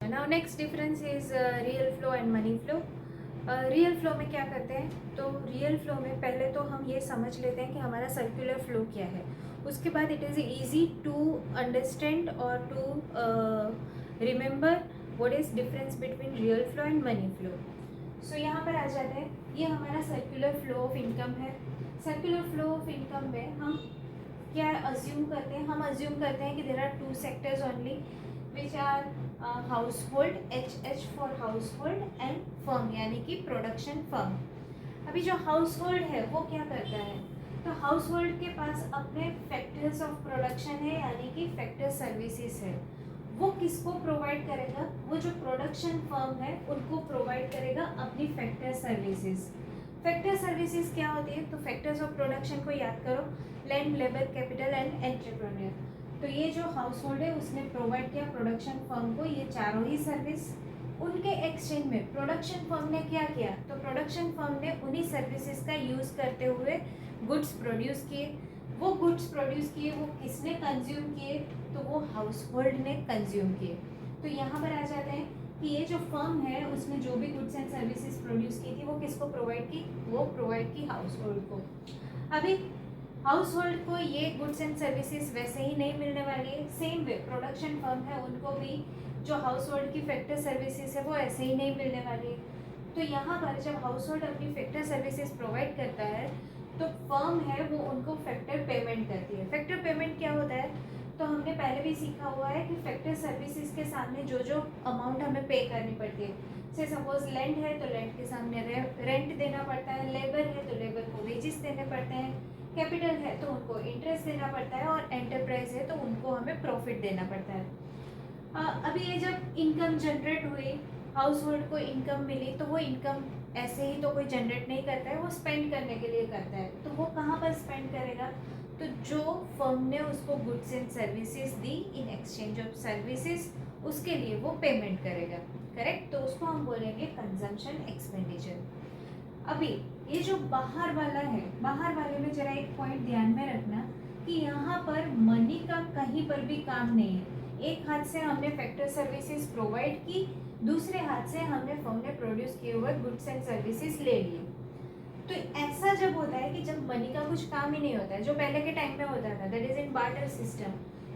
Now next difference is real flow and money flow. Real flow में क्या करते हैं, तो रियल फ्लो में पहले तो हम ये समझ लेते हैं कि हमारा सर्कुलर फ्लो क्या है। उसके बाद it is easy to understand और to remember what is difference between real flow and money flow. So यहाँ पर आ जाते हैं, ये हमारा सर्कुलर फ्लो ऑफ इनकम है। सर्कुलर फ्लो ऑफ इनकम में हम क्या अज्यूम करते हैं, हम अज्यूम करते हैं कि there are two sectors only which are household, H for household and firm यानी कि प्रोडक्शन फर्म। अभी जो हाउसहोल्ड है वो क्या करता है, तो हाउसहोल्ड के पास अपने फैक्टर्स ऑफ प्रोडक्शन है यानी कि फैक्टर सर्विसेज है। वो किसको प्रोवाइड करेगा, वो जो प्रोडक्शन फर्म है उनको प्रोवाइड करेगा अपनी फैक्टर सर्विसेज। फैक्टर सर्विसेज क्या होती है, तो फैक्टर्स ऑफ प्रोडक्शन को याद करो, land, labour, capital and entrepreneur. तो ये जो हाउस होल्ड है उसने प्रोवाइड किया प्रोडक्शन फर्म को ये चारों ही सर्विस। उनके एक्सचेंज में प्रोडक्शन फर्म ने क्या किया, तो प्रोडक्शन फर्म ने उन्हीं सर्विसेज का यूज़ करते हुए गुड्स प्रोड्यूस किए। वो गुड्स प्रोड्यूस किए वो किसने कंज्यूम किए, तो वो हाउस होल्ड ने कंज्यूम किए। तो यहाँ पर आ जाते हैं कि ये जो फर्म है उसने जो भी गुड्स एंड सर्विसेज प्रोड्यूस की थी वो किसको प्रोवाइड की, वो प्रोवाइड की हाउस होल्ड को। अभी हाउस होल्ड को ये गुड्स एंड सर्विसेज वैसे ही नहीं मिलने वाली है, सेम वे प्रोडक्शन फर्म है उनको भी जो हाउस होल्ड की फैक्टर सर्विसेज है वो ऐसे ही नहीं मिलने वाली है। तो यहाँ पर जब हाउस होल्ड अपनी फैक्टर सर्विसेज प्रोवाइड करता है तो फर्म है वो उनको फैक्टर पेमेंट करती है। फैक्टर पेमेंट क्या होता है, तो हमने पहले भी सीखा हुआ है कि फैक्टर सर्विसेज के सामने जो जो अमाउंट हमें पे करनी पड़ती है, से सपोज लैंड है तो लैंड के सामने रेंट देना पड़ता है, लेबर है तो लेबर को वेजेस देने पड़ते हैं, कैपिटल है तो उनको इंटरेस्ट देना पड़ता है और एंटरप्राइज है तो उनको हमें प्रॉफिट देना पड़ता है। अभी ये जब इनकम जनरेट हुई, हाउस होल्ड को इनकम मिली, तो वो इनकम ऐसे ही तो कोई जनरेट नहीं करता है, वो स्पेंड करने के लिए करता है। तो वो कहाँ पर स्पेंड करेगा, तो जो फर्म ने उसको goods and services the in exchange of services उसके लिए वो पेमेंट करेगा। करेक्ट, तो उसको हम बोलेंगे कंजम्पशन एक्सपेंडिचर। अभी ये जो बाहर वाला है, बाहर वाले में जरा एक पॉइंट ध्यान में रखना कि यहाँ पर मनी का कहीं पर भी काम नहीं है। एक हाथ से हमने फैक्टर सर्विसेज प्रोवाइड की, दूसरे हाथ से हमने फर्म ने प्रोड्यूस किए हुए गुड्स एंड सर्विसेज ले लिए। तो ऐसा जब होता है कि जब मनी का कुछ काम ही नहीं होता है, जो पहले के टाइम में होता था, that is in barter system,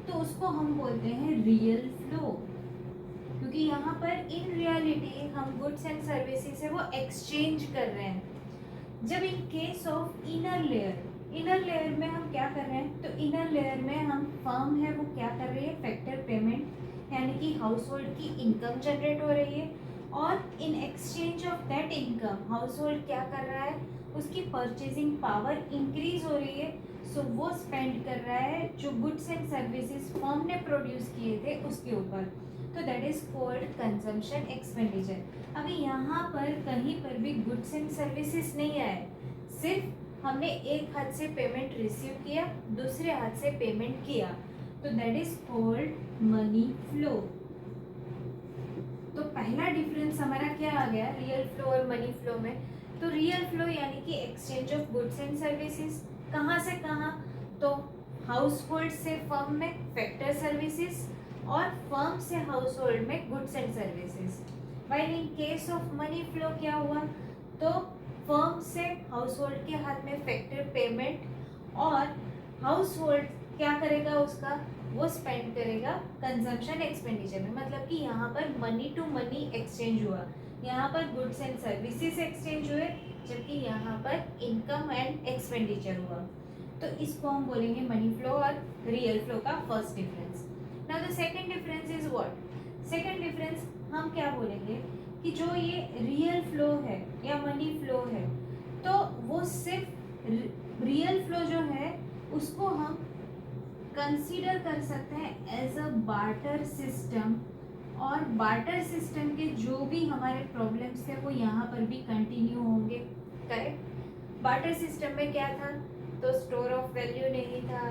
तो उसको हम बोलते हैं रियल फ्लो। क्योंकि यहाँ पर इन रियलिटी हम गुड्स एंड सर्विसेज है वो एक्सचेंज कर रहे हैं। जब in case of inner layer, inner layer में हम क्या कर रहे हैं, तो इनर लेयर में हम फर्म है वो क्या कर रही है, फैक्टर पेमेंट यानी कि हाउस होल्ड की इनकम जनरेट हो रही है और in exchange of that income house hold क्या कर रहा है, उसकी परचेजिंग पावर इंक्रीज हो रही है। सो वो स्पेंड कर रहा है जो गुड्स एंड सर्विसेज फर्म ने प्रोड्यूस किए थे उसके ऊपर, तो that is called consumption expenditure. अभी यहाँ पर कहीं पर भी गुड्स एंड सर्विसेज नहीं आए, सिर्फ हमने एक हाथ से पेमेंट रिसीव किया, दूसरे हाथ से पेमेंट किया, तो that is called money flow. तो पहला डिफरेंस हमारा क्या आ गया रियल फ्लो और मनी फ्लो में, तो रियल फ्लो यानी कि exchange of goods and services, कहाँ से कहाँ, तो हाउस होल्ड से फर्म में फैक्टर सर्विसेज और फर्म से हाउस होल्ड में goods and services. While in case of money flow क्या हुआ, तो फर्म से हाउस होल्ड के हाथ में फैक्टर पेमेंट और हाउस होल्ड क्या करेगा, उसका वो स्पेंड करेगा कंजम्पशन एक्सपेंडिचर में। मतलब कि यहाँ पर मनी टू मनी एक्सचेंज हुआ, यहाँ पर गुड्स एंड सर्विसेज एक्सचेंज हुए, जबकि यहाँ पर इनकम एंड एक्सपेंडिचर हुआ। तो इसको हम बोलेंगे मनी फ्लो और रियल फ्लो का first difference. Now the second difference is what, second difference हम क्या बोलेंगे कि जो ये रियल फ्लो है या मनी फ्लो है, तो वो सिर्फ रियल फ्लो जो है उसको हम कंसीडर कर सकते हैं एज अ बार्टर सिस्टम, और बार्टर सिस्टम के जो भी हमारे प्रॉब्लम्स थे वो यहाँ पर भी कंटिन्यू होंगे। करेक्ट, बार्टर सिस्टम में क्या था, तो स्टोर ऑफ वैल्यू नहीं था,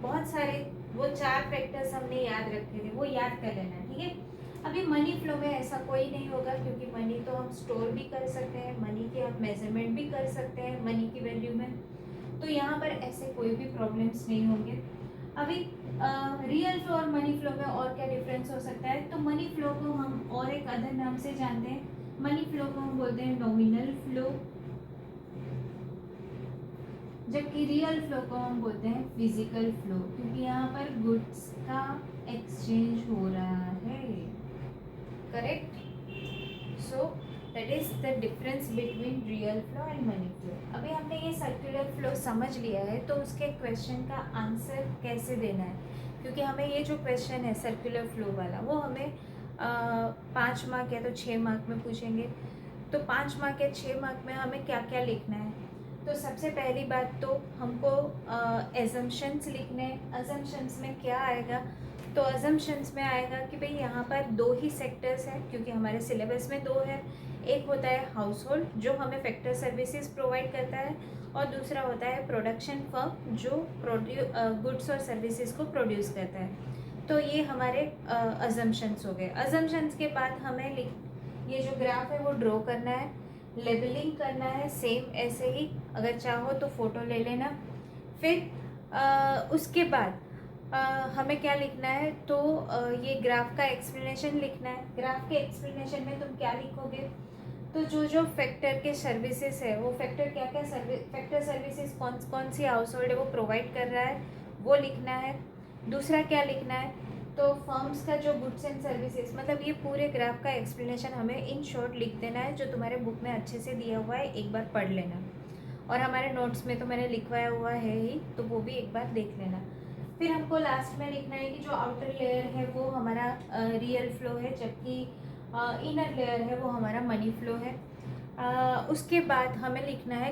बहुत सारे वो चार फैक्टर्स हमने याद रखे थे, वो याद कर लेना, ठीक है। अभी मनी फ्लो में ऐसा कोई नहीं होगा, क्योंकि मनी तो हम स्टोर भी कर सकते हैं, मनी की हम मेजरमेंट भी कर सकते हैं मनी की वैल्यू में, तो यहाँ पर ऐसे कोई भी प्रॉब्लम्स नहीं होंगे। अभी रियल फ्लो और मनी फ्लो में और क्या डिफरेंस हो सकता है? तो मनी फ्लो को हम और एक अदर नाम से जानते हैं। मनी फ्लो को हम बोलते हैं नॉमिनल फ्लो, जबकि रियल फ्लो को हम बोलते हैं फिजिकल फ्लो, क्योंकि यहाँ पर गुड्स का एक्सचेंज हो रहा है। Correct? So that is the difference between real flow and money flow. अभी हमने ये सर्कुलर फ्लो समझ लिया है, तो उसके क्वेश्चन का आंसर कैसे देना है, क्योंकि हमें ये जो क्वेश्चन है सर्कुलर फ्लो वाला, वो हमें 5 मार्क या तो 6 मार्क में पूछेंगे। तो 5 मार्क या 6 मार्क में हमें क्या क्या लिखना है? तो सबसे पहली बात तो हमको एजम्पशंस लिखने हैं। एजम्पशंस में क्या आएगा? तो अजम्पशंस में आएगा कि भाई यहाँ पर 2 ही सेक्टर्स हैं, क्योंकि हमारे सिलेबस में 2 है। एक होता है हाउस होल्ड, जो हमें फैक्टर सर्विसेज प्रोवाइड करता है, और दूसरा होता है प्रोडक्शन फर्म, जो गुड्स और सर्विसेज को प्रोड्यूस करता है। तो ये हमारे अजम्पशंस हो गए। अजम्पशंस के बाद हमें ये जो ग्राफ है वो ड्रॉ करना है, लेबलिंग करना है, सेम ऐसे ही, अगर चाहो तो फ़ोटो ले लेना। फिर उसके बाद हमें क्या लिखना है? तो ये ग्राफ का एक्सप्लेनेशन लिखना है। ग्राफ के एक्सप्लेनेशन में तुम क्या लिखोगे? तो जो जो फैक्टर के सर्विसेज है, वो फैक्टर क्या क्या फैक्टर सर्विसेज कौन कौन सी हाउस होल्ड है वो प्रोवाइड कर रहा है, वो लिखना है। दूसरा क्या लिखना है? तो फर्म्स का जो गुड्स एंड सर्विसेज, मतलब ये पूरे ग्राफ का एक्सप्लेनेशन हमें इन शॉर्ट लिख देना है, जो तुम्हारे बुक में अच्छे से दिया हुआ है, एक बार पढ़ लेना। और हमारे नोट्स में तो मैंने लिखवाया हुआ है ही, तो वो भी एक बार देख लेना। फिर हमको लास्ट में लिखना है कि जो आउटर लेयर है वो हमारा रियल फ्लो है, जबकि इनर लेयर है वो हमारा मनी फ्लो है। उसके बाद हमें लिखना है